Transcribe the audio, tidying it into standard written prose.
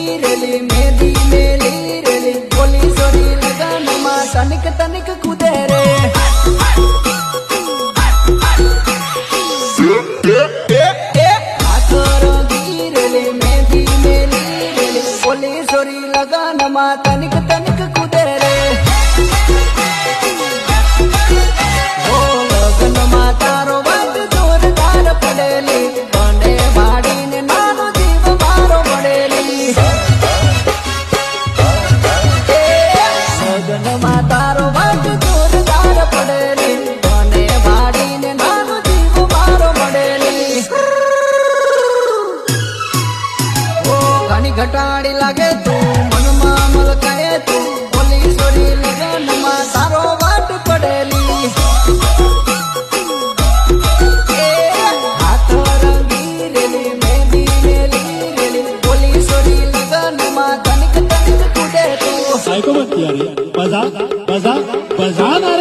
rally મેદી મેલી rally બોલી sorry લગનમાં તનિક તનિક કૂદે રે હાથો રંગી રેલી મેદી મેલી રેલી બોલી સોરી લગનમાં તનિક તનિક કૂદે રે ઓ લગનમાં તારો વાત જોરદાર પડેલી બને ભાડીને નાનો જીવ મારો મળેલી લગનમાં તારો વાત જોરદાર પડેલી બને ભાડીને નાનો જીવ મારો મળેલી ઓ ઘણી ઘટાડી લાગે તું મનમાં મલકાય તું બોલી સોરી લગનમાં તારો વાટ પડેલી હાથો રંગી રેલી મેદી મેલી રેલી બોલી સોરી લગનમાં તનિક તનિક કૂદે તું साइको मत किया रे बजा बजा बजा ना